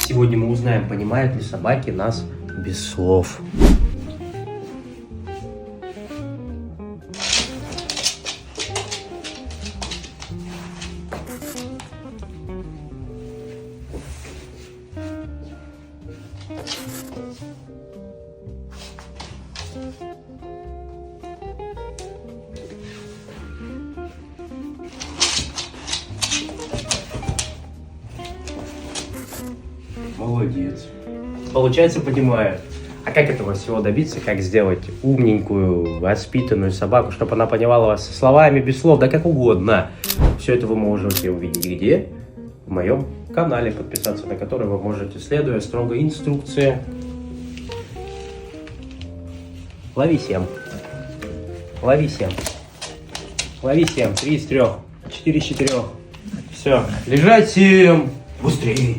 Сегодня мы узнаем, понимают ли собаки нас без слов. Молодец. Получается, понимаю. А как этого всего добиться? Как сделать умненькую, воспитанную собаку, чтобы она понимала вас словами, без слов, да как угодно. Все это вы можете увидеть где? В моем канале, подписаться на который вы можете, следуя строго инструкции. Лови 7. Лови 7. Лови 7. 3 из 3. 4 из 4. Все. Лежать 7. Быстрее.